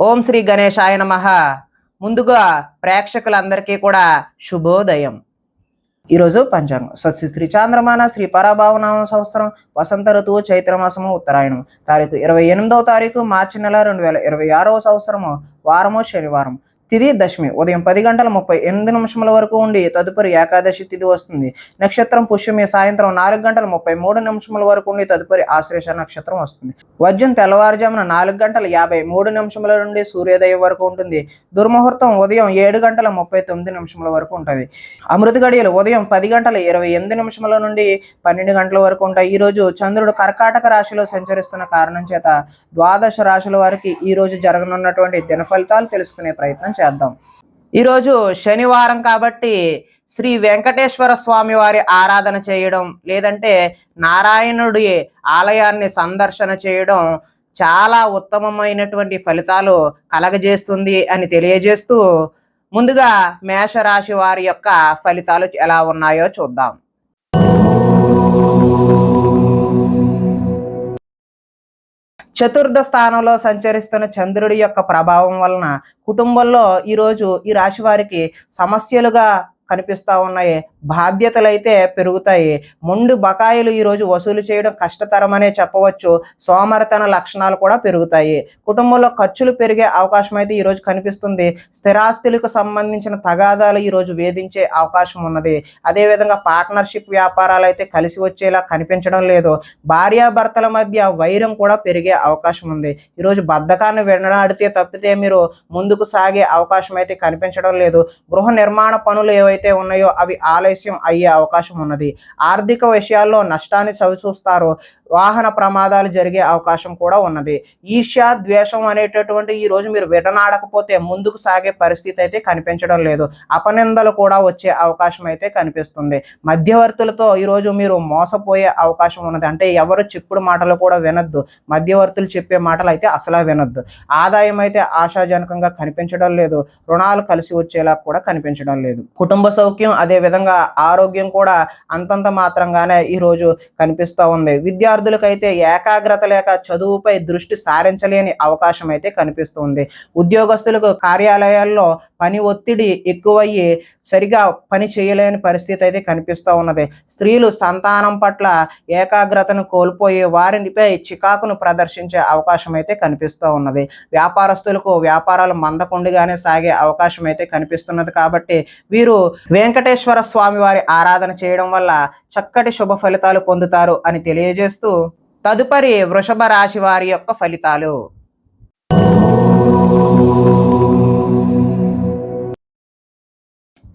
ఓం శ్రీ గణేశాయ నమః. ముందుగా ప్రేక్షకులందరికీ కూడా శుభోదయం. ఈరోజు పంచాంగం స్వస్తి శ్రీ చాంద్రమాన శ్రీ పరాభావనామ సంవత్సరం వసంత ఋతువు చైత్రమాసము ఉత్తరాయణం తారీఖు 28వ తారీఖు మార్చి నెల 2026వ సంవత్సరము వారము శనివారం. తిథి దశమి ఉదయం 10:38 వరకు ఉండి తదుపరి ఏకాదశి తిథి వస్తుంది. నక్షత్రం పుష్యమి సాయంత్రం 4:33 వరకు ఉండి తదుపరి ఆశ్లేష నక్షత్రం వస్తుంది. వజ్రం తెల్లవారుజామున 4:53 నుండి సూర్యోదయం వరకు ఉంటుంది. దుర్ముహూర్తం ఉదయం 7:39 వరకు ఉంటుంది. అమృత గడియలు ఉదయం 10:28 నుండి 12 గంటల వరకు ఉంటాయి. ఈ రోజు చంద్రుడు కర్కాటక రాశిలో సంచరిస్తున్న కారణం చేత ద్వాదశ రాశుల వారికి ఈ రోజు జరగనున్నటువంటి దిన ఫలితాలు తెలుసుకునే ప్రయత్నం చేద్దాం. ఈరోజు శనివారం కాబట్టి శ్రీ వెంకటేశ్వర స్వామి వారి ఆరాధన చేయడం లేదంటే నారాయణుడి ఆలయాన్ని సందర్శన చేయడం చాలా ఉత్తమమైనటువంటి ఫలితాలు కలగజేస్తుంది అని తెలియజేస్తూ ముందుగా మేషరాశి వారి యొక్క ఫలితాలు ఎలా ఉన్నాయో చూద్దాం. చతుర్థ స్థానంలో సంచరిస్తున్న చంద్రుడి యొక్క ప్రభావం వలన కుటుంబంలో ఈరోజు ఈ రాశి వారికి సమస్యలుగా కనిపిస్తూ ఉన్నాయి. బాధ్యతలు అయితే పెరుగుతాయి. మొండి బకాయిలు ఈరోజు వసూలు చేయడం కష్టతరమనే చెప్పవచ్చు. సోమరితన లక్షణాలు కూడా పెరుగుతాయి. కుటుంబంలో ఖర్చులు పెరిగే అవకాశం అయితే ఈరోజు కనిపిస్తుంది. స్థిరాస్తులకు సంబంధించిన తగాదాలు ఈరోజు వేధించే అవకాశం ఉన్నది. అదేవిధంగా పార్ట్నర్షిప్ వ్యాపారాలు అయితే కలిసి వచ్చేలా కనిపించడం లేదు. భార్యాభర్తల మధ్య వైరం కూడా పెరిగే అవకాశం ఉంది. ఈరోజు బద్ధకాన్ని వెనడాడితే తప్పితే మీరు ముందుకు సాగే అవకాశం అయితే కనిపించడం లేదు. గృహ నిర్మాణ పనులు ఏవైతే ఉన్నాయో అవి ఆలస్యం అయ్యే అవకాశం ఉన్నది. ఆర్థిక విషయాల్లో నష్టాన్ని చవిచూస్తారు. వాహన ప్రమాదాలు జరిగే అవకాశం కూడా ఉన్నది. ఈర్ష్య ద్వేషం అనేటటువంటి ఈ రోజు మీరు విడనాడకపోతే ముందుకు సాగే పరిస్థితి అయితే కనిపించడం లేదు. అపనిందలు కూడా వచ్చే అవకాశం అయితే కనిపిస్తుంది. మధ్యవర్తులతో ఈరోజు మీరు మోసపోయే అవకాశం ఉన్నది. అంటే ఎవరు చెప్పుడు మాటలు కూడా వినొద్దు. మధ్యవర్తులు చెప్పే మాటలు అయితే అసలు వినొద్దు. ఆదాయం అయితే ఆశాజనకంగా కనిపించడం లేదు. రుణాలు కలిసి వచ్చేలా కూడా కనిపించడం లేదు. కుటుంబ సౌఖ్యం అదే విధంగా ఆరోగ్యం కూడా అంతంత మాత్రంగానే ఈరోజు కనిపిస్తూ ఉంది. విద్యార్థులకైతే ఏకాగ్రత లేక చదువుపై దృష్టి సారించలేని అవకాశం అయితే కనిపిస్తుంది. ఉద్యోగస్తులకు కార్యాలయాల్లో పని ఒత్తిడి ఎక్కువయ్యి సరిగా పని చేయలేని పరిస్థితి అయితే కనిపిస్తూ ఉన్నది. స్త్రీలు సంతానం పట్ల ఏకాగ్రతను కోల్పోయి వారిపై చికాకును ప్రదర్శించే అవకాశం అయితే కనిపిస్తూ ఉన్నది. వ్యాపారస్తులకు వ్యాపారాలు మందకొండిగానే సాగే అవకాశం అయితే కనిపిస్తున్నది. కాబట్టి వీరు వెంకటేశ్వర స్వామి వారి ఆరాధన చేయడం వల్ల చక్కటి శుభ ఫలితాలు పొందుతారు అని తెలియజేస్తూ తదుపరి వృషభ రాశి వారి యొక్క ఫలితాలు.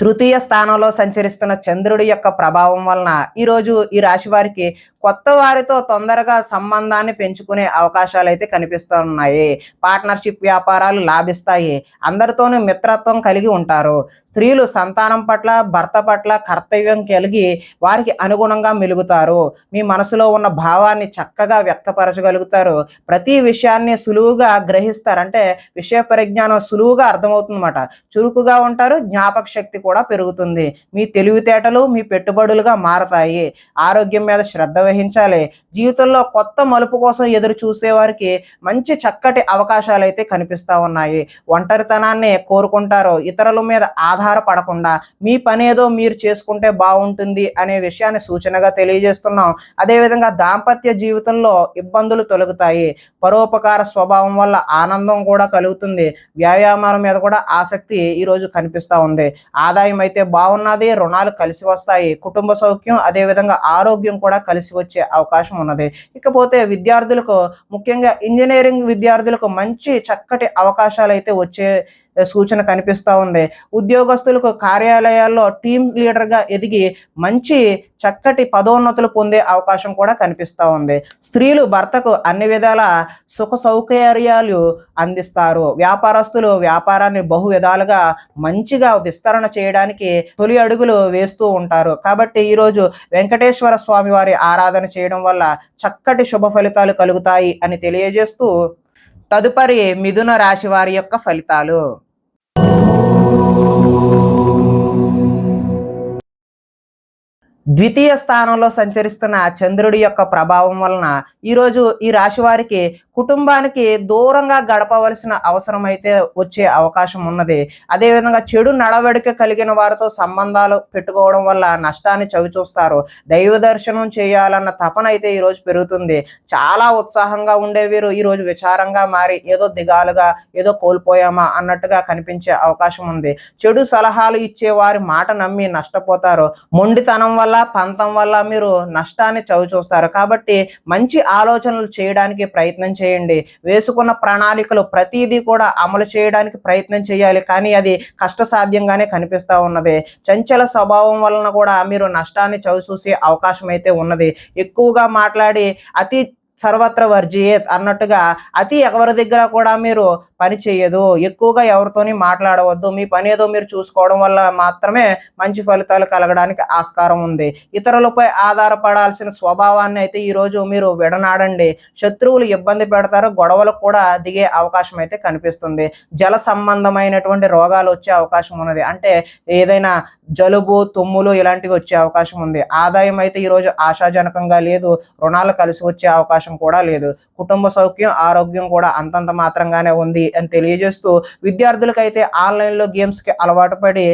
తృతీయ స్థానంలో సంచరిస్తున్న చంద్రుడి యొక్క ప్రభావం వలన ఈరోజు ఈ రాశి వారికి కొత్త వారితో తొందరగా సంబంధాన్ని పెంచుకునే అవకాశాలు అయితే కనిపిస్తున్నాయి. పార్ట్నర్షిప్ వ్యాపారాలు లాభిస్తాయి. అందరితోనూ మిత్రత్వం కలిగి ఉంటారు. స్త్రీలు సంతానం పట్ల భర్త పట్ల కర్తవ్యం కలిగి వారికి అనుగుణంగా మెలుగుతారు. మీ మనసులో ఉన్న భావాన్ని చక్కగా వ్యక్తపరచగలుగుతారు. ప్రతి విషయాన్ని సులువుగా గ్రహిస్తారు. అంటే విషయ పరిజ్ఞానం సులువుగా అర్థమవుతుందన్నమాట. చురుకుగా ఉంటారు. జ్ఞాపక శక్తి కూడా పెరుగుతుంది. మీ తెలివితేటలు మీ పెట్టుబడులుగా మారతాయి. ఆరోగ్యం మీద శ్రద్ధ వహించాలి. జీవితంలో కొత్త మలుపు కోసం ఎదురు చూసే వారికి మంచి చక్కటి అవకాశాలు అయితే కనిపిస్తూ ఉన్నాయి. ఒంటరితనాన్ని కోరుకుంటారు. ఇతరుల మీద ఆధారపడకుండా మీ పనేదో మీరు చేసుకుంటే బాగుంటుంది అనే విషయాన్ని సూచనగా తెలియజేస్తున్నాం. అదేవిధంగా దాంపత్య జీవితంలో ఇబ్బందులు తొలగుతాయి. పరోపకార స్వభావం వల్ల ఆనందం కూడా కలుగుతుంది. వ్యాయామాల మీద కూడా ఆసక్తి ఈరోజు కనిపిస్తూ ఉంది. ఆదాయం అయితే బాగున్నది. రుణాలు కలిసి వస్తాయి. కుటుంబ సౌఖ్యం అదేవిధంగా ఆరోగ్యం కూడా కలిసి వచ్చే అవకాశం ఉన్నది. ఇకపోతే విద్యార్థులకు ముఖ్యంగా ఇంజనీరింగ్ విద్యార్థులకు మంచి చక్కటి అవకాశాలు అయితే వచ్చే సూచన కనిపిస్తూ ఉంది. ఉద్యోగస్తులకు కార్యాలయాల్లో టీం లీడర్గా ఎదిగి మంచి చక్కటి పదోన్నతులు పొందే అవకాశం కూడా కనిపిస్తూ ఉంది. స్త్రీలు భర్తకు అన్ని విధాల సుఖ సౌకర్యాలు అందిస్తారు. వ్యాపారస్తులు వ్యాపారాన్ని బహు విధాలుగా మంచిగా విస్తరణ చేయడానికి తొలి అడుగులు వేస్తూ ఉంటారు. కాబట్టి ఈరోజు వెంకటేశ్వర స్వామి వారి ఆరాధన చేయడం వల్ల చక్కటి శుభ ఫలితాలు కలుగుతాయి అని తెలియజేస్తూ తదుపరి మిథున రాశి వారి యొక్క ఫలితాలు. ద్వితీయ స్థానంలో సంచరిస్తున్న చంద్రుడి యొక్క ప్రభావం వలన ఈరోజు ఈ రాశి వారికి కుటుంబానికి దూరంగా గడపవలసిన అవసరం అయితే వచ్చే అవకాశం ఉన్నది. అదేవిధంగా చెడు నడవడిక కలిగిన వారితో సంబంధాలు పెట్టుకోవడం వల్ల నష్టాన్ని చవిచూస్తారు. దైవ దర్శనం చేయాలన్న తపన అయితే ఈరోజు పెరుగుతుంది. చాలా ఉత్సాహంగా ఉండే వీరు ఈరోజు విచారంగా మారి ఏదో దిగాలుగా ఏదో కోల్పోయామా అన్నట్టుగా కనిపించే అవకాశం ఉంది. చెడు సలహాలు ఇచ్చే వారి మాట నమ్మి నష్టపోతారు. మొండితనం వల్ల పంతం వల్ల మీరు నష్టాన్ని చవిచూస్తారు. కాబట్టి మంచి ఆలోచనలు చేయడానికి ప్రయత్నం చేయండి. వేసుకున్న ప్రణాళికలు ప్రతిదీ కూడా అమలు చేయడానికి ప్రయత్నం చేయాలి. కానీ అది కష్టసాధ్యంగానే కనిపిస్తూ ఉన్నది. చంచల స్వభావం వలన కూడా మీరు నష్టాన్ని చవిచూసే అవకాశం అయితే ఉన్నది. ఎక్కువగా మాట్లాడి అతి సర్వత్ర వర్జియేత్ అన్నట్టుగా అతి ఎవరి దగ్గర కూడా మీరు పని చేయదు. ఎక్కువగా ఎవరితోని మాట్లాడవద్దు. మీ పని ఏదో మీరు చూసుకోవడం వల్ల మాత్రమే మంచి ఫలితాలు కలగడానికి ఆస్కారం ఉంది. ఇతరులపై ఆధారపడాల్సిన స్వభావాన్ని అయితే ఈరోజు మీరు విడనాడండి. శత్రువులు ఇబ్బంది పెడతారు. గొడవలకు కూడా దిగే అవకాశం అయితే కనిపిస్తుంది. జల సంబంధమైనటువంటి రోగాలు వచ్చే అవకాశం ఉన్నది. అంటే ఏదైనా జలుబు తుమ్ములు ఇలాంటివి వచ్చే అవకాశం ఉంది. ఆదాయం అయితే ఈరోజు ఆశాజనకంగా లేదు. రుణాలు కలిసి వచ్చే అవకాశం కూడా లేదు. కుటుంబ సౌఖ్యం ఆరోగ్యం కూడా అంతంత మాత్రంగానే ఉంది అని తెలియజేస్తూ, విద్యార్థులకైతే ఆన్లైన్లో గేమ్స్కి అలవాటు పడి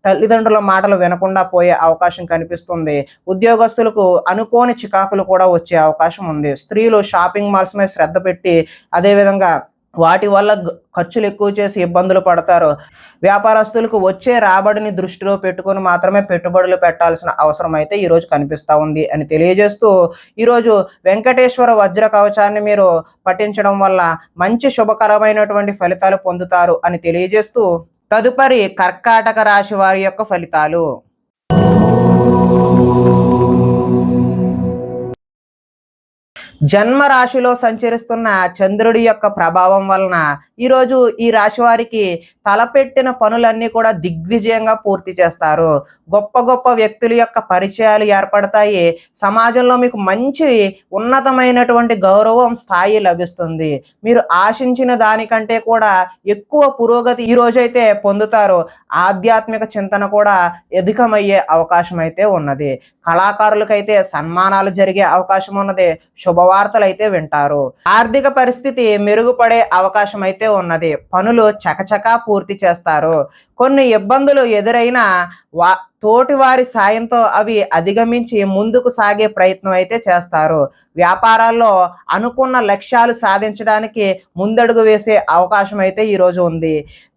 తల్లిదండ్రుల మాటలు వినకుండా పోయే అవకాశం కనిపిస్తుంది. ఉద్యోగస్తులకు అనుకోని చికాకులు కూడా వచ్చే అవకాశం ఉంది. స్త్రీలు షాపింగ్ మాల్స్ మీద శ్రద్ధ పెట్టి అదేవిధంగా వాటి వల్ల ఖర్చులు ఎక్కువ చేసి ఇబ్బందులు పడతారు. వ్యాపారస్తులకు వచ్చే రాబడిని దృష్టిలో పెట్టుకొని మాత్రమే పెట్టుబడులు పెట్టాల్సిన అవసరం అయితే ఈరోజు కనిపిస్తూ ఉంది అని తెలియజేస్తూ, ఈరోజు వెంకటేశ్వర వజ్ర కవచాన్ని మీరు పఠించడం వల్ల మంచి శుభకరమైనటువంటి ఫలితాలు పొందుతారు అని తెలియజేస్తూ, తదుపరి కర్కాటక రాశి వారి యొక్క ఫలితాలు. జన్మ రాశిలో సంచరిస్తున్న చంద్రుడి యొక్క ప్రభావం వలన ఈరోజు ఈ రాశి వారికి తలపెట్టిన పనులన్నీ కూడా దిగ్విజయంగా పూర్తి చేస్తారు. గొప్ప గొప్ప వ్యక్తుల యొక్క పరిచయాలు ఏర్పడతాయి. సమాజంలో మీకు మంచి ఉన్నతమైనటువంటి గౌరవం స్థాయి లభిస్తుంది. మీరు ఆశించిన దానికంటే కూడా ఎక్కువ పురోగతి ఈ రోజైతే పొందుతారు. ఆధ్యాత్మిక చింతన కూడా అధికమయ్యే అవకాశం అయితే ఉన్నది. కళాకారులకైతే సన్మానాలు జరిగే అవకాశం ఉన్నది. శుభవార్తలు అయితే వింటారు. ఆర్థిక పరిస్థితి మెరుగుపడే అవకాశం అయితే ఉన్నది. పనులు చకచకా పూర్తి చేస్తారు. కొన్ని ఇబ్బందులు ఎదురైనా తోటి వారి సాయంతో అవి అధిగమించి ముందుకు సాగే ప్రయత్నం అయితే చేస్తారు. వ్యాపారాల్లో అనుకున్న లక్ష్యాలు సాధించడానికి ముందడుగు వేసే అవకాశం అయితే ఈరోజు ఉంది.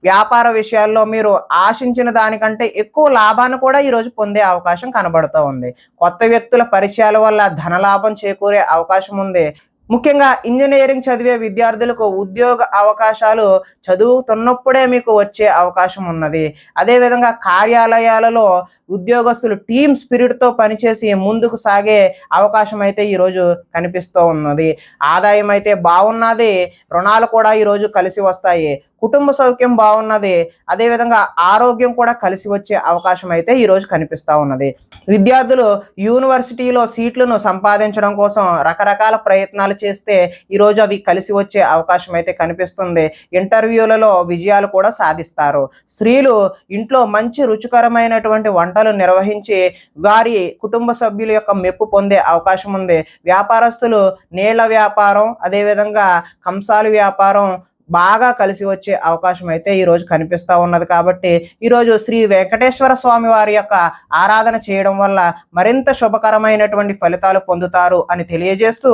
వ్యాపార విషయాల్లో మీరు ఆశించిన దానికంటే ఎక్కువ లాభాన్ని కూడా ఈరోజు పొందే అవకాశం కనబడుతూ ఉంది. కొత్త వ్యక్తుల పరిచయాల వల్ల ధనలాభం చేకూరే అవకాశం ఉంది. ముఖ్యంగా ఇంజనీరింగ్ చదివే విద్యార్థులకు ఉద్యోగ అవకాశాలు చదువుతున్నప్పుడే మీకు వచ్చే అవకాశం ఉన్నది. అదేవిధంగా కార్యాలయాలలో ఉద్యోగస్తులు టీమ్ స్పిరిట్తో పనిచేసి ముందుకు సాగే అవకాశం అయితే ఈరోజు కనిపిస్తూ ఉన్నది. ఆదాయం అయితే బాగున్నది. రుణాలు కూడా ఈరోజు కలిసి వస్తాయి. కుటుంబ సౌఖ్యం బాగున్నది. అదేవిధంగా ఆరోగ్యం కూడా కలిసి వచ్చే అవకాశం అయితే ఈరోజు కనిపిస్తూ ఉన్నది. విద్యార్థులు యూనివర్సిటీలో సీట్లను సంపాదించడం కోసం రకరకాల ప్రయత్నాలు చేస్తే ఈరోజు అవి కలిసి వచ్చే అవకాశం అయితే కనిపిస్తుంది. ఇంటర్వ్యూలలో విజయాలు కూడా సాధిస్తారు. స్త్రీలు ఇంట్లో మంచి రుచికరమైనటువంటి వంటలు నిర్వహించి వారి కుటుంబ సభ్యుల యొక్క మెప్పు పొందే అవకాశం ఉంది. వ్యాపారస్తులు నీళ్ల వ్యాపారం అదేవిధంగా కంసాలి వ్యాపారం బాగా కలిసి వచ్చే అవకాశం అయితే ఈరోజు కనిపిస్తూ ఉన్నది. కాబట్టి ఈరోజు శ్రీ వెంకటేశ్వర స్వామి వారి యొక్క ఆరాధన చేయడం వల్ల మరింత శుభకరమైనటువంటి ఫలితాలు పొందుతారు అని తెలియజేస్తూ,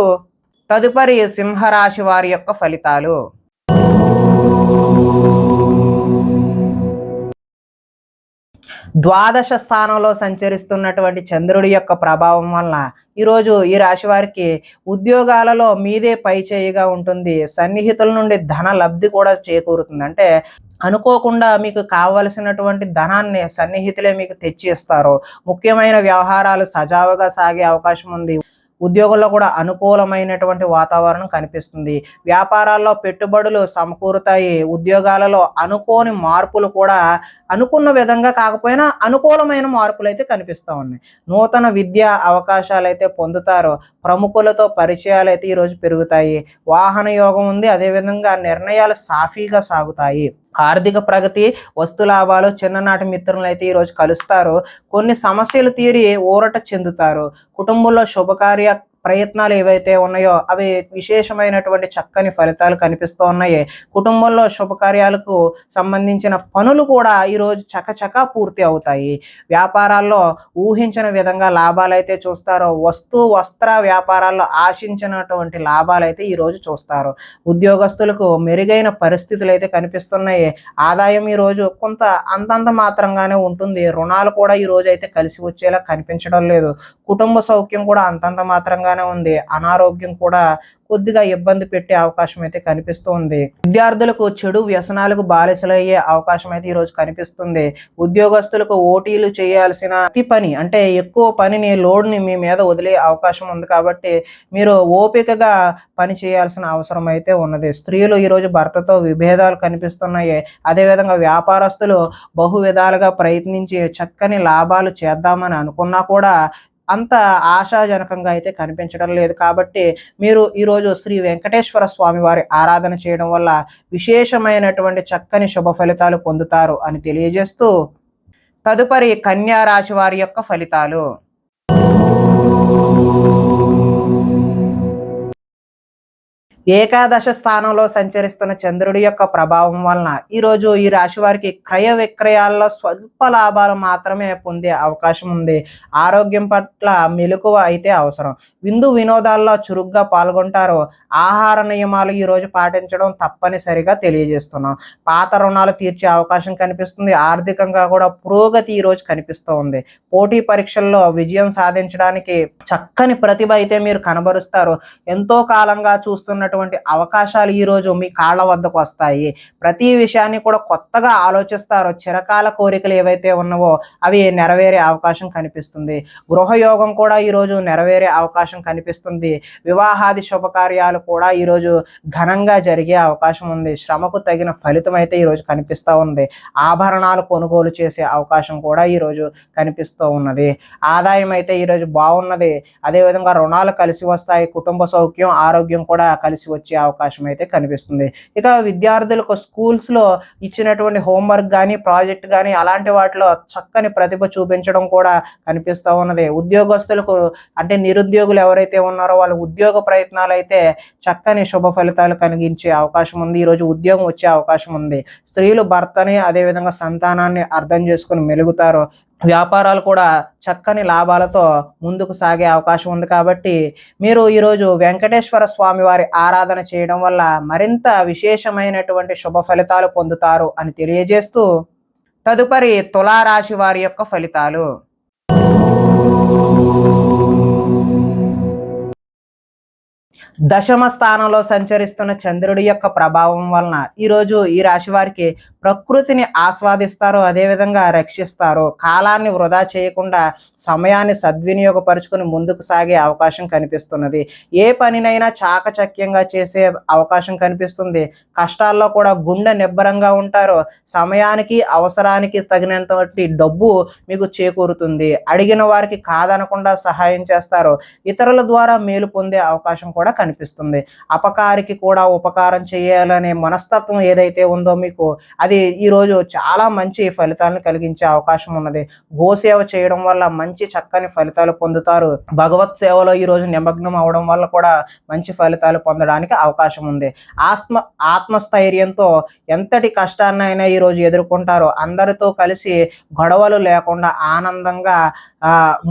తదుపరి సింహరాశి వారి యొక్క ఫలితాలు. ద్వాదశ స్థానంలో సంచరిస్తున్నటువంటి చంద్రుడి యొక్క ప్రభావం వలన ఈరోజు ఈ రాశి వారికి ఉద్యోగాలలో మీదే పై చేయిగా ఉంటుంది. సన్నిహితుల నుండి ధన లబ్ధి కూడా చేకూరుతుంది. అంటే అనుకోకుండా మీకు కావలసినటువంటి ధనాన్ని సన్నిహితులే మీకు తెచ్చి ఇస్తారు. ముఖ్యమైన వ్యవహారాలు సజావుగా సాగే అవకాశం ఉంది. ఉద్యోగంలో కూడా అనుకూలమైనటువంటి వాతావరణం కనిపిస్తుంది. వ్యాపారాల్లో పెట్టుబడులు సమకూరుతాయి. ఉద్యోగాలలో అనుకోని మార్పులు కూడా అనుకున్న విధంగా కాకపోయినా అనుకూలమైన మార్పులు అయితే కనిపిస్తూ ఉన్నాయి. నూతన విద్యా అవకాశాలు అయితే పొందుతారు. ప్రముఖులతో పరిచయాలు అయితే ఈరోజు పెరుగుతాయి. వాహన యోగం ఉంది. అదేవిధంగా నిర్ణయాలు సాఫీగా సాగుతాయి. ఆర్థిక ప్రగతి, వస్తు లాభాలు, చిన్ననాటి మిత్రులైతే ఈరోజు కలుస్తారు. కొన్ని సమస్యలు తీరి ఊరట చెందుతారు. కుటుంబంలో శుభకార్య ప్రయత్నాలు ఏవైతే ఉన్నాయో అవి విశేషమైనటువంటి చక్కని ఫలితాలు కనిపిస్తూ ఉన్నాయి. కుటుంబంలో శుభకార్యాలకు సంబంధించిన పనులు కూడా ఈరోజు చకచకా పూర్తి అవుతాయి. వ్యాపారాల్లో ఊహించిన విధంగా లాభాలైతే చూస్తారో, వస్త్ర వ్యాపారాల్లో ఆశించినటువంటి లాభాలైతే ఈరోజు చూస్తారు. ఉద్యోగస్తులకు మెరుగైన పరిస్థితులు అయితే కనిపిస్తున్నాయి. ఆదాయం ఈరోజు కొంత అంతంత మాత్రంగానే ఉంటుంది. రుణాలు కూడా ఈరోజు అయితే కలిసి వచ్చేలా కనిపించడం లేదు. కుటుంబ సౌఖ్యం కూడా అంతంత మాత్రంగానే ఉంది. అనారోగ్యం కూడా కొద్దిగా ఇబ్బంది పెట్టే అవకాశం అయితే కనిపిస్తుంది. విద్యార్థులకు చెడు వ్యసనాలకు బానిసలయ్యే అవకాశం అయితే ఈరోజు కనిపిస్తుంది. ఉద్యోగస్తులకు ఓటీలు చేయాల్సిన అతి పని అంటే ఎక్కువ పనిని లోడ్ని మీ మీద వదిలే అవకాశం ఉంది. కాబట్టి మీరు ఓపికగా పని చేయాల్సిన అవసరం అయితే ఉన్నది. స్త్రీలు ఈరోజు భర్తతో విభేదాలు కనిపిస్తున్నాయి. అదేవిధంగా వ్యాపారస్తులు బహు విధాలుగా ప్రయత్నించి చక్కని లాభాలు చేద్దామని అనుకున్నా కూడా అంత ఆశాజనకంగా అయితే కనిపించడం లేదు. కాబట్టి మీరు ఈరోజు శ్రీ వెంకటేశ్వర స్వామి వారి ఆరాధన చేయడం వల్ల విశేషమైనటువంటి చక్కని శుభ ఫలితాలు పొందుతారు అని తెలియజేస్తూ, తదుపరి కన్యా రాశి వారి యొక్క ఫలితాలు. ఏకాదశ స్థానంలో సంచరిస్తున్న చంద్రుడి యొక్క ప్రభావం వలన ఈరోజు ఈ రాశి వారికి క్రయ విక్రయాల్లో స్వల్ప లాభాలు మాత్రమే పొందే అవకాశం ఉంది. ఆరోగ్యం పట్ల మెలకువ అయితే అవసరం. విందు వినోదాల్లో చురుగ్గా పాల్గొంటారు. ఆహార నియమాలు ఈరోజు పాటించడం తప్పనిసరిగా తెలియజేస్తున్నాం. పాత రుణాలు తీర్చే అవకాశం కనిపిస్తుంది. ఆర్థికంగా కూడా పురోగతి ఈరోజు కనిపిస్తూ ఉంది. పోటీ పరీక్షల్లో విజయం సాధించడానికి చక్కని ప్రతిభ అయితే మీరు కనబరుస్తారు. ఎంతో కాలంగా చూస్తున్నటువంటి అవకాశాలు ఈరోజు మీ కాళ్ళ వద్దకు వస్తాయి. ప్రతి విషయాన్ని కూడా కొత్తగా ఆలోచిస్తారు. చిరకాల కోరికలు ఏవైతే ఉన్నావో అవి నెరవేరే అవకాశం కనిపిస్తుంది. గృహయోగం కూడా ఈరోజు నెరవేరే అవకాశం కనిపిస్తుంది. వివాహాది శుభకార్యాలు కూడా ఈరోజు ఘనంగా జరిగే అవకాశం ఉంది. శ్రమకు తగిన ఫలితం అయితే ఈరోజు కనిపిస్తూ ఉంది. ఆభరణాలు కొనుగోలు చేసే అవకాశం కూడా ఈరోజు కనిపిస్తూ ఉన్నది. ఆదాయం అయితే ఈరోజు బాగున్నది. అదేవిధంగా రుణాలు కలిసి వస్తాయి. కుటుంబ సౌఖ్యం, ఆరోగ్యం కూడా కలిసి వచ్చే అవకాశం అయితే కనిపిస్తుంది. ఇక విద్యార్థులకు స్కూల్స్లో ఇచ్చినటువంటి హోంవర్క్ కానీ, ప్రాజెక్ట్ కానీ అలాంటి వాటిలో చక్కని ప్రతిభ చూపించడం కూడా కనిపిస్తూ ఉన్నది. ఉద్యోగస్తులకు అంటే నిరుద్యోగులు ఎవరైతే ఉన్నారో వాళ్ళ ఉద్యోగ ప్రయత్నాలు అయితే చక్కని శుభ ఫలితాలు కలిగించే అవకాశం ఉంది. ఈరోజు ఉద్యోగం వచ్చే అవకాశం ఉంది. స్త్రీలు భర్తని అదేవిధంగా సంతానాన్ని అర్థం చేసుకుని మెలుగుతారు. వ్యాపారాలు కూడా చక్కని లాభాలతో ముందుకు సాగే అవకాశం ఉంది. కాబట్టి మీరు ఈరోజు వెంకటేశ్వర స్వామి వారి ఆరాధన చేయడం వల్ల మరింత విశేషమైనటువంటి శుభ ఫలితాలు పొందుతారు అని తెలియజేస్తూ, తదుపరి తులారాశి వారి యొక్క ఫలితాలు. దశమ స్థానంలో సంచరిస్తున్న చంద్రుడి యొక్క ప్రభావం వలన ఈరోజు ఈ రాశి వారికి ప్రకృతిని ఆస్వాదిస్తారు. అదేవిధంగా రక్షిస్తారు. కాలాన్ని వృధా చేయకుండా సమయాన్ని సద్వినియోగపరుచుకొని ముందుకు సాగే అవకాశం కనిపిస్తున్నది. ఏ పనినైనా చాకచక్యంగా చేసే అవకాశం కనిపిస్తుంది. కష్టాల్లో కూడా గుండె నిబ్బరంగా ఉంటారు. సమయానికి అవసరానికి తగినంతటి డబ్బు మీకు చేకూరుతుంది. అడిగిన వారికి కాదనకుండా సహాయం చేస్తారు. ఇతరుల ద్వారా మేలు పొందే అవకాశం కూడా కనిపిస్తుంది. అపకారికి కూడా ఉపకారం చేయాలనే మనస్తత్వం ఏదైతే ఉందో మీకు అది ఈరోజు చాలా మంచి ఫలితాలను కలిగించే అవకాశం ఉన్నది. గోసేవ చేయడం వల్ల మంచి చక్కని ఫలితాలు పొందుతారు. భగవత్ సేవలో ఈరోజు నిమగ్నం అవడం వల్ల కూడా మంచి ఫలితాలు పొందడానికి అవకాశం ఉంది. ఆత్మస్థైర్యంతో ఎంతటి కష్టాన్నైనా ఈరోజు ఎదుర్కొంటారు. అందరితో కలిసి గొడవలు లేకుండా ఆనందంగా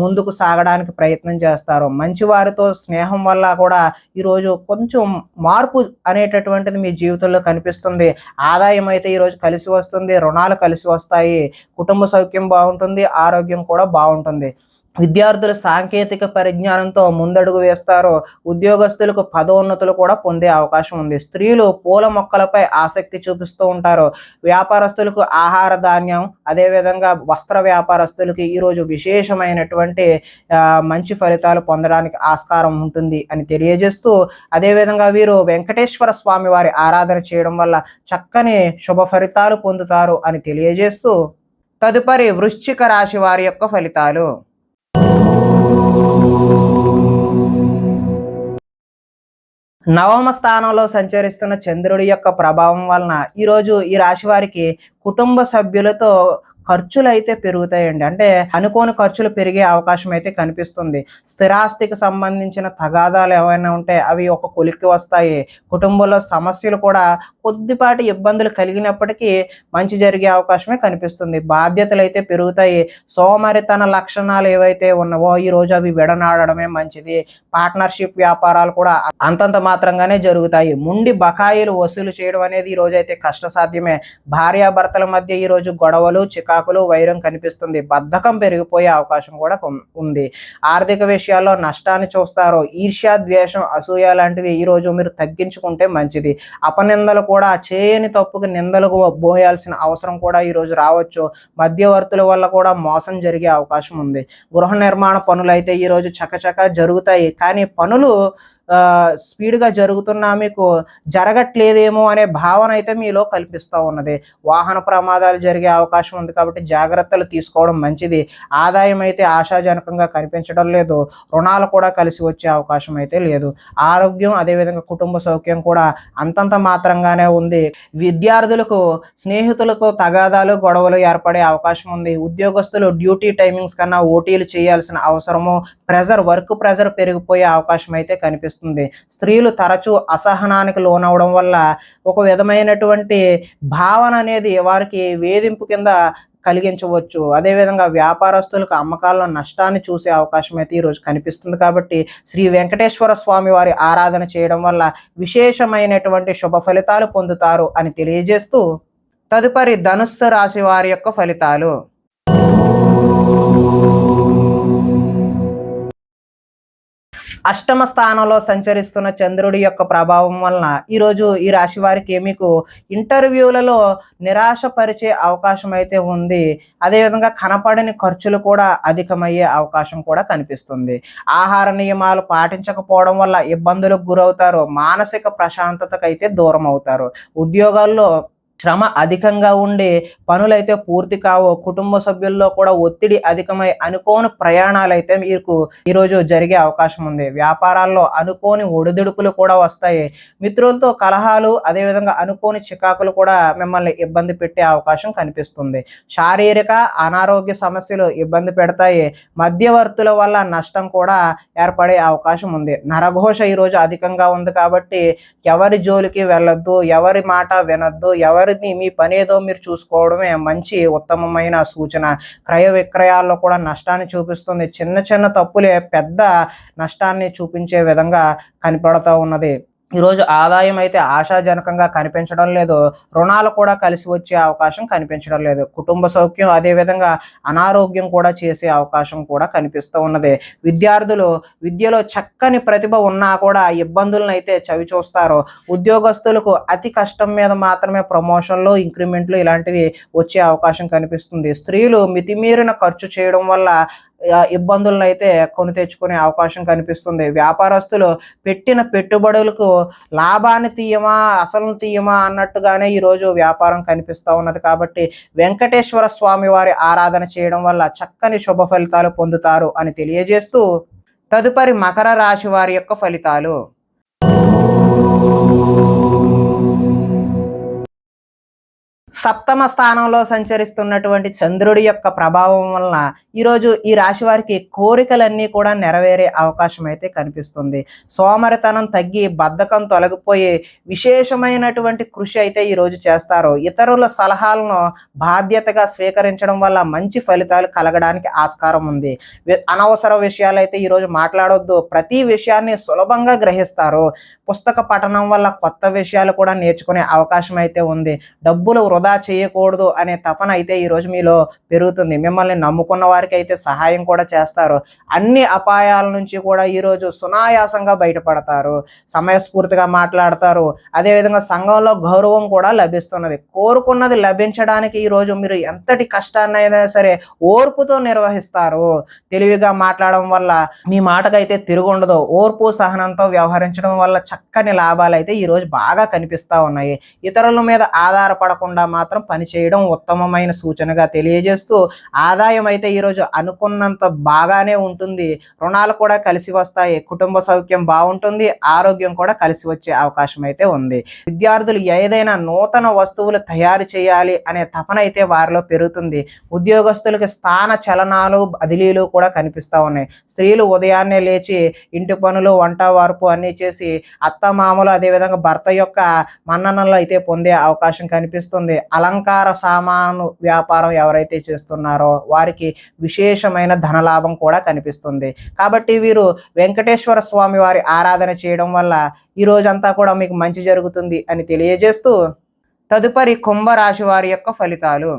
ముందుకు సాగడానికి ప్రయత్నం చేస్తారు. మంచి వారితో స్నేహం వల్ల కూడా ఈరోజు కొంచెం మార్పు అనేటటువంటిది మీ జీవితంలో కనిపిస్తుంది. ఆదాయం అయితే ఈరోజు కలిసి వస్తుంది. రుణాలు కలిసి వస్తాయి. కుటుంబ సౌఖ్యం బాగుంటుంది. ఆరోగ్యం కూడా బాగుంటుంది. విద్యార్థులు సాంకేతిక పరిజ్ఞానంతో ముందడుగు వేస్తారు. ఉద్యోగస్తులకు పదోన్నతులు కూడా పొందే అవకాశం ఉంది. స్త్రీలు పూల మొక్కలపై ఆసక్తి చూపిస్తూ ఉంటారు. వ్యాపారస్తులకు ఆహార ధాన్యం, అదేవిధంగా వస్త్ర వ్యాపారస్తులకి ఈరోజు విశేషమైనటువంటి మంచి ఫలితాలు పొందడానికి ఆస్కారం ఉంటుంది అని తెలియజేస్తూ, అదేవిధంగా వీరు వెంకటేశ్వర స్వామి వారి ఆరాధన చేయడం వల్ల చక్కని శుభ ఫలితాలు పొందుతారు అని తెలియజేస్తూ, తదుపరి వృశ్చిక రాశి వారి యొక్క ఫలితాలు. నవమ స్థానంలో సంచరిస్తున్న చంద్రుడి యొక్క ప్రభావం వలన ఈరోజు ఈ రాశి వారికి కుటుంబ సభ్యులతో ఖర్చులైతే పెరుగుతాయండి. అంటే అనుకోని ఖర్చులు పెరిగే అవకాశం అయితే కనిపిస్తుంది. స్థిరాస్తికి సంబంధించిన తగాదాలు ఏవైనా ఉంటే అవి ఒక కొలిక్కి వస్తాయి. కుటుంబంలో సమస్యలు కూడా కొద్దిపాటి ఇబ్బందులు కలిగినప్పటికీ మంచి జరిగే అవకాశమే కనిపిస్తుంది. బాధ్యతలు అయితే పెరుగుతాయి. సోమరితన లక్షణాలు ఏవైతే ఉన్నావో ఈరోజు అవి విడనాడడమే మంచిది. పార్ట్నర్షిప్ వ్యాపారాలు కూడా అంతంత మాత్రంగానే జరుగుతాయి. ముండి బకాయిలు వసూలు చేయడం అనేది ఈరోజు అయితే కష్టసాధ్యమే. భార్యాభర్తల మధ్య ఈరోజు గొడవలు, చికాకులు, వైరం కనిపిస్తుంది. బద్ధకం పెరిగిపోయే అవకాశం కూడా ఉంది. ఆర్థిక విషయాల్లో నష్టాన్ని చూస్తారు. ఈర్ష్య, ద్వేషం, అసూయ లాంటివి ఈరోజు మీరు తగ్గించుకుంటే మంచిది. అపనిందలు కూడా చేయని తప్పుకి నిందలకు పోయాల్సిన అవసరం కూడా ఈరోజు రావచ్చు. మధ్యవర్తుల వల్ల కూడా మోసం జరిగే అవకాశం ఉంది. గృహ నిర్మాణ పనులు అయితే ఈరోజు చకచకా జరుగుతాయి. కానీ పనులు స్పీడ్గా జరుగుతున్నా మీకు జరగట్లేదేమో అనే భావన అయితే మీలో కల్పిస్తూ ఉన్నది. వాహన ప్రమాదాలు జరిగే అవకాశం ఉంది కాబట్టి జాగ్రత్తలు తీసుకోవడం మంచిది. ఆదాయం అయితే ఆశాజనకంగా కనిపించడం లేదు. రుణాలు కూడా కలిసి వచ్చే అవకాశం అయితే లేదు. ఆరోగ్యం అదేవిధంగా కుటుంబ సౌఖ్యం కూడా అంతంత మాత్రంగానే ఉంది. విద్యార్థులకు స్నేహితులతో తగాదాలు, గొడవలు ఏర్పడే అవకాశం ఉంది. ఉద్యోగస్తులు డ్యూటీ టైమింగ్స్ కన్నా ఓటీలు చేయాల్సిన అవసరము, వర్క్ ప్రెజర్ పెరిగిపోయే అవకాశం అయితే కనిపిస్తుంది. స్త్రీలు తరచూ అసహనానికి లోనవడం వల్ల ఒక విధమైనటువంటి భావన అనేది వారికి వేధింపు కింద కలిగించవచ్చు. అదేవిధంగా వ్యాపారస్తులకు అమ్మకాల్లో నష్టాన్ని చూసే అవకాశం అయితే ఈరోజు కనిపిస్తుంది. కాబట్టి శ్రీ వెంకటేశ్వర స్వామి వారి ఆరాధన చేయడం వల్ల విశేషమైనటువంటి శుభ ఫలితాలు పొందుతారు అని తెలియజేస్తూ తదుపరి ధనుస్సు రాశి వారి యొక్క ఫలితాలు. అష్టమ స్థానంలో సంచరిస్తున్న చంద్రుడి యొక్క ప్రభావం వలన ఈరోజు ఈ రాశి వారికి మీకు ఇంటర్వ్యూలలో నిరాశపరిచే అవకాశం అయితే ఉంది. అదేవిధంగా కనపడని ఖర్చులు కూడా అధికమయ్యే అవకాశం కూడా కనిపిస్తుంది. ఆహార నియమాలు పాటించకపోవడం వల్ల ఇబ్బందులకు గురవుతారు. మానసిక ప్రశాంతతకైతే దూరం అవుతారు. ఉద్యోగాల్లో శ్రమ అధికంగా ఉండి పనులైతే పూర్తి కావు. కుటుంబ సభ్యుల్లో కూడా ఒత్తిడి అధికమై అనుకోని ప్రయాణాలు అయితే మీకు ఈరోజు జరిగే అవకాశం ఉంది. వ్యాపారాల్లో అనుకోని ఒడిదుడుకులు కూడా వస్తాయి. మిత్రులతో కలహాలు అదేవిధంగా అనుకోని చికాకులు కూడా మిమ్మల్ని ఇబ్బంది పెట్టే అవకాశం కనిపిస్తుంది. శారీరక అనారోగ్య సమస్యలు ఇబ్బంది పెడతాయి. మధ్యవర్తుల వల్ల నష్టం కూడా ఏర్పడే అవకాశం ఉంది. నరఘోష ఈరోజు అధికంగా ఉంది కాబట్టి ఎవరి జోలికి వెళ్ళొద్దు, ఎవరి మాట వినొద్దు, మీ పని ఏదో మీరు చూసుకోవడమే మంచి ఉత్తమమైన సూచన. క్రయ విక్రయాల్లో కూడా నష్టాన్ని చూపిస్తుంది. చిన్న చిన్న తప్పులే పెద్ద నష్టాన్ని చూపించే విధంగా కనపడుతూ ఉన్నది. ఈరోజు ఆదాయం అయితే ఆశాజనకంగా కనిపించడం లేదు. రుణాలు కూడా కలిసి వచ్చే అవకాశం కనిపించడం లేదు. కుటుంబ సౌఖ్యం అదేవిధంగా అనారోగ్యం కూడా చేసే అవకాశం కూడా కనిపిస్తూ ఉన్నది. విద్యార్థులు విద్యలో చక్కని ప్రతిభ ఉన్నా కూడా ఇబ్బందులను అయితే చవి చూస్తారు. ఉద్యోగస్తులకు అతి కష్టం మీద మాత్రమే ప్రమోషన్లు, ఇంక్రిమెంట్లు ఇలాంటివి వచ్చే అవకాశం కనిపిస్తుంది. స్త్రీలు మితిమీరిన ఖర్చు చేయడం వల్ల ఇబ్బందులను అయితే కొని తెచ్చుకునే అవకాశం కనిపిస్తుంది. వ్యాపారస్తులు పెట్టిన పెట్టుబడులకు లాభాన్ని తీయమా అసలు తీయమా అన్నట్టుగానే ఈరోజు వ్యాపారం కనిపిస్తూ ఉన్నది. కాబట్టి వెంకటేశ్వర స్వామి వారి ఆరాధన చేయడం వల్ల చక్కని శుభ ఫలితాలు పొందుతారు అని తెలియజేస్తూ తదుపరి మకర రాశి వారి యొక్క ఫలితాలు. సప్తమ స్థానంలో సంచరిస్తున్నటువంటి చంద్రుడి యొక్క ప్రభావం వలన ఈరోజు ఈ రాశి వారికి కోరికలన్నీ కూడా నెరవేరే అవకాశం అయితే కనిపిస్తుంది. సోమరితనం తగ్గి బద్ధకం తొలగిపోయి విశేషమైనటువంటి కృషి అయితే ఈరోజు చేస్తారు. ఇతరుల సలహాలను బాధ్యతగా స్వీకరించడం వల్ల మంచి ఫలితాలు కలగడానికి ఆస్కారం ఉంది. అనవసర విషయాలు అయితే ఈరోజు మాట్లాడొద్దు. ప్రతి విషయాన్ని సులభంగా గ్రహిస్తారు. పుస్తక పఠనం వల్ల కొత్త విషయాలు కూడా నేర్చుకునే అవకాశం అయితే ఉంది. డబ్బులు వృధా చేయకూడదు అనే తపన అయితే ఈరోజు మీలో పెరుగుతుంది. మిమ్మల్ని నమ్ముకున్న వారికి అయితే సహాయం కూడా చేస్తారు. అన్ని అపాయాల నుంచి కూడా ఈరోజు సునాయాసంగా బయటపడతారు. సమయస్ఫూర్తిగా మాట్లాడతారు. అదేవిధంగా సంఘంలో గౌరవం కూడా లభిస్తున్నది. కోరుకున్నది లభించడానికి ఈరోజు మీరు ఎంతటి కష్టాన్నైనా సరే ఓర్పుతో నిర్వహిస్తారు. తెలివిగా మాట్లాడడం వల్ల మీ మాటకైతే తిరుగుండదు. ఓర్పు సహనంతో వ్యవహరించడం వల్ల చక్కని లాభాలు అయితే ఈరోజు బాగా కనిపిస్తూ ఉన్నాయి. ఇతరుల మీద ఆధారపడకుండా మాత్రం పనిచేయడం ఉత్తమమైన సూచనగా తెలియజేస్తూ, ఆదాయం అయితే ఈరోజు అనుకున్నంత బాగానే ఉంటుంది. రుణాలు కూడా కలిసి వస్తాయి. కుటుంబ సౌఖ్యం బాగుంటుంది. ఆరోగ్యం కూడా కలిసి వచ్చే అవకాశం అయితే ఉంది. విద్యార్థులు ఏదైనా నూతన వస్తువులు తయారు చేయాలి అనే తపన అయితే వారిలో పెరుగుతుంది. ఉద్యోగస్తులకి స్థాన చలనాలు బదిలీలు కూడా కనిపిస్తూ ఉన్నాయి. స్త్రీలు ఉదయాన్నే లేచి ఇంటి పనులు, వంట వార్పు అన్నీ చేసి అత్తమామలు అదేవిధంగా భర్త యొక్క మన్ననలు అయితే పొందే అవకాశం కనిపిస్తుంది. అలంకార సామాను వ్యాపారం ఎవరైతే చేస్తున్నారో వారికి విశేషమైన ధనలాభం కూడా కనిపిస్తుంది. కాబట్టి వీరు వెంకటేశ్వర స్వామి వారి ఆరాధన చేయడం వల్ల ఈ రోజంతా కూడా మీకు మంచి జరుగుతుంది అని తెలియజేస్తూ, తదుపరి కుంభరాశి వారి యొక్క ఫలితాలు.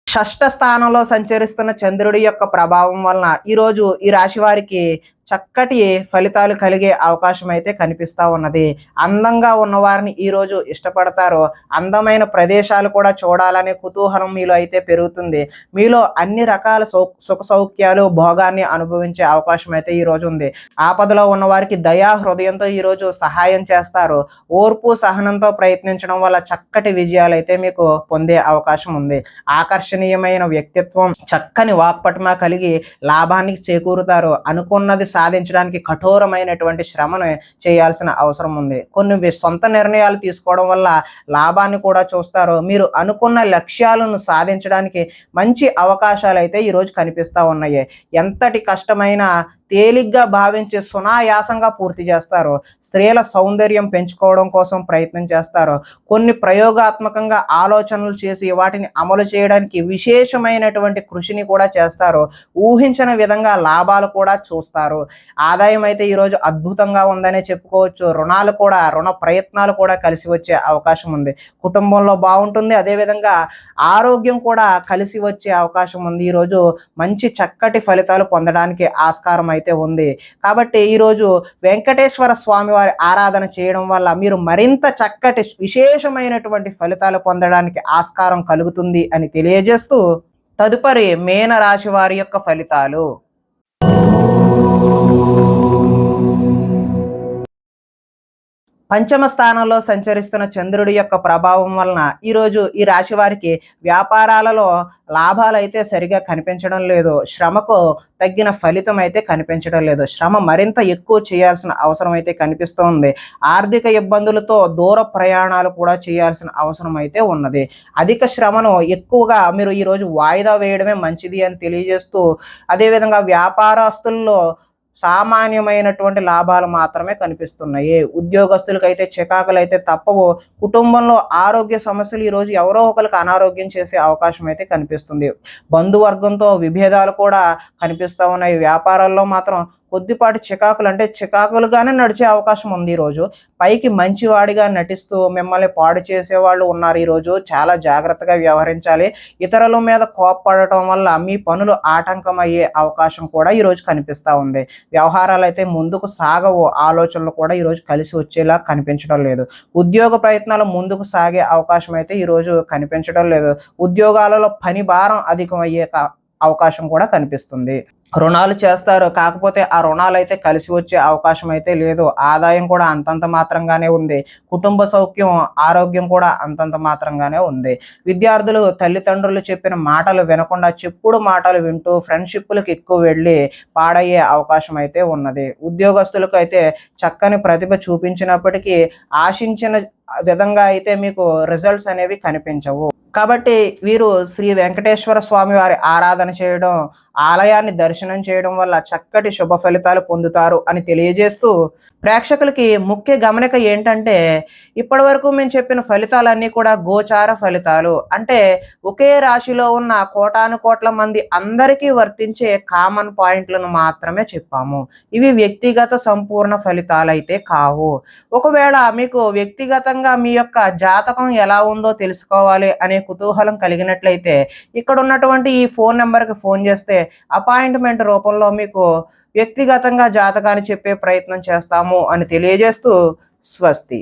షష్ఠ స్థానంలో సంచరిస్తున్న చంద్రుడి యొక్క ప్రభావం వలన ఈరోజు ఈ రాశి వారికి చక్కటి ఫలితాలు కలిగే అవకాశం అయితే కనిపిస్తూ ఉన్నది. అందంగా ఉన్నవారిని ఈరోజు ఇష్టపడతారు. అందమైన ప్రదేశాలు కూడా చూడాలనే కుతూహలం మీలో అయితే పెరుగుతుంది. మీలో అన్ని రకాల సుఖ సౌఖ్యాలు భోగాన్ని అనుభవించే అవకాశం అయితే ఈరోజు ఉంది. ఆపదలో ఉన్నవారికి దయా హృదయంతో ఈరోజు సహాయం చేస్తారు. ఓర్పు సహనంతో ప్రయత్నించడం వల్ల చక్కటి విజయాలు అయితే మీకు పొందే అవకాశం ఉంది. ఆకర్షణీయమైన వ్యక్తిత్వం, చక్కని వాక్పటిమ కలిగి లాభానికి చేకూరుతారు. అనుకున్నది సాధించడానికి కఠోరమైనటువంటి శ్రమను చేయాల్సిన అవసరం ఉంది. కొన్ని సొంత నిర్ణయాలు తీసుకోవడం వల్ల లాభాన్ని కూడా చూస్తారు. మీరు అనుకున్న లక్ష్యాలను సాధించడానికి మంచి అవకాశాలు అయితే ఈరోజు కనిపిస్తూ ఉన్నాయి. ఎంతటి కష్టమైనా తేలిగ్గా భావించి సునాయాసంగా పూర్తి చేస్తారు. స్త్రీల సౌందర్యం పెంచుకోవడం కోసం ప్రయత్నం చేస్తారు. కొన్ని ప్రయోగాత్మకంగా ఆలోచనలు చేసి వాటిని అమలు చేయడానికి విశేషమైనటువంటి కృషిని కూడా చేస్తారు. ఊహించని విధంగా లాభాలు కూడా చూస్తారు. ఆదాయం అయితే ఈరోజు అద్భుతంగా ఉందనే చెప్పుకోవచ్చు. రుణ ప్రయత్నాలు కూడా కలిసి వచ్చే అవకాశం ఉంది. కుటుంబంలో బాగుంటుంది. అదేవిధంగా ఆరోగ్యం కూడా కలిసి వచ్చే అవకాశం ఉంది. ఈరోజు మంచి చక్కటి ఫలితాలు పొందడానికి ఆస్కారం అయితే ఉంది. కాబట్టి ఈరోజు వెంకటేశ్వర స్వామి వారి ఆరాధన చేయడం వల్ల మీరు మరింత చక్కటి విశేషమైనటువంటి ఫలితాలు పొందడానికి ఆస్కారం కలుగుతుంది అని తెలియజేస్తూ, తదుపరి మీన రాశి వారి యొక్క ఫలితాలు. పంచమ స్థానంలో సంచరిస్తున్న చంద్రుడి యొక్క ప్రభావం వలన ఈరోజు ఈ రాశి వారికి వ్యాపారాలలో లాభాలు అయితే సరిగా కనిపించడం లేదు. శ్రమకు తగ్గిన ఫలితం అయితే కనిపించడం లేదు. శ్రమ మరింత ఎక్కువ చేయాల్సిన అవసరం అయితే కనిపిస్తోంది. ఆర్థిక ఇబ్బందులతో దూర ప్రయాణాలు కూడా చేయాల్సిన అవసరం అయితే ఉన్నది. అధిక శ్రమను ఎక్కువగా మీరు ఈరోజు వాయిదా వేయడమే మంచిది అని తెలియజేస్తూ, అదేవిధంగా వ్యాపారస్తుల్లో సామాన్యమైనటువంటి లాభాలు మాత్రమే కనిపిస్తున్నాయి. ఉద్యోగస్తులకు అయితే చికాకులు అయితే తప్పవు. కుటుంబంలో ఆరోగ్య సమస్యలు ఈరోజు ఎవరో ఒకరికి అనారోగ్యం చేసే అవకాశం అయితే కనిపిస్తుంది. బంధువర్గంతో విభేదాలు కూడా కనిపిస్తూ ఉన్నాయి. వ్యాపారాల్లో మాత్రం కొద్దిపాటి చికాకులు అంటే చికాకులుగానే నడిచే అవకాశం ఉంది. ఈరోజు పైకి మంచివాడిగా నటిస్తూ మిమ్మల్ని పాడు చేసేవాళ్ళు ఉన్నారు. ఈరోజు చాలా జాగ్రత్తగా వ్యవహరించాలి. ఇతరుల మీద కోప్పడటం వల్ల మీ పనులు ఆటంకం అయ్యే అవకాశం కూడా ఈరోజు కనిపిస్తూ ఉంది. వ్యవహారాలు అయితే ముందుకు సాగవు. ఆలోచనలు కూడా ఈరోజు కలిసి వచ్చేలా కనిపించడం లేదు. ఉద్యోగ ప్రయత్నాలు ముందుకు సాగే అవకాశం అయితే ఈరోజు కనిపించడం లేదు. ఉద్యోగాలలో పని భారం అధికమయ్యే అవకాశం కూడా కనిపిస్తుంది. రుణాలు చేస్తారు. కాకపోతే ఆ రుణాలు అయితే కలిసి వచ్చే అవకాశం అయితే లేదు. ఆదాయం కూడా అంతంత మాత్రంగానే ఉంది. కుటుంబ సౌఖ్యం, ఆరోగ్యం కూడా అంతంత మాత్రంగానే ఉంది. విద్యార్థులు తల్లిదండ్రులు చెప్పిన మాటలు వినకుండా చెప్పుడు మాటలు వింటూ ఫ్రెండ్షిప్లకు ఎక్కువ వెళ్ళి పాడయ్యే అవకాశం అయితే ఉన్నది. ఉద్యోగస్తులకు అయితే చక్కని ప్రతిభ చూపించినప్పటికీ ఆశించిన విధంగా అయితే మీకు రిజల్ట్స్ అనేవి కనిపించవు. కాబట్టి వీరు శ్రీ వెంకటేశ్వర స్వామి వారి ఆరాధన చేయడం, ఆలయాన్ని దర్శనం చేయడం వల్ల చక్కటి శుభ ఫలితాలు పొందుతారు అని తెలియజేస్తూ, ప్రేక్షకులకి ముఖ్య గమనిక ఏంటంటే, ఇప్పటి వరకు మేము చెప్పిన ఫలితాలన్నీ కూడా గోచార ఫలితాలు. అంటే ఒకే రాశిలో ఉన్న కోటాను కోట్ల మంది అందరికీ వర్తించే కామన్ పాయింట్లను మాత్రమే చెప్పాము. ఇవి వ్యక్తిగత సంపూర్ణ ఫలితాలు అయితే కావు. ఒకవేళ మీకు వ్యక్తిగతంగా మీ యొక్క జాతకం ఎలా ఉందో తెలుసుకోవాలి అనే కుతూహలం కలిగినట్లయితే ఇక్కడ ఉన్నటువంటి ఈ ఫోన్ నెంబర్కి ఫోన్ చేస్తే అపాయింట్మెంట్ రూపంలో మీకు వ్యక్తిగతంగా జాతకాన్ని చెప్పే ప్రయత్నం చేస్తాము అని తెలియజేస్తూ, స్వస్తి.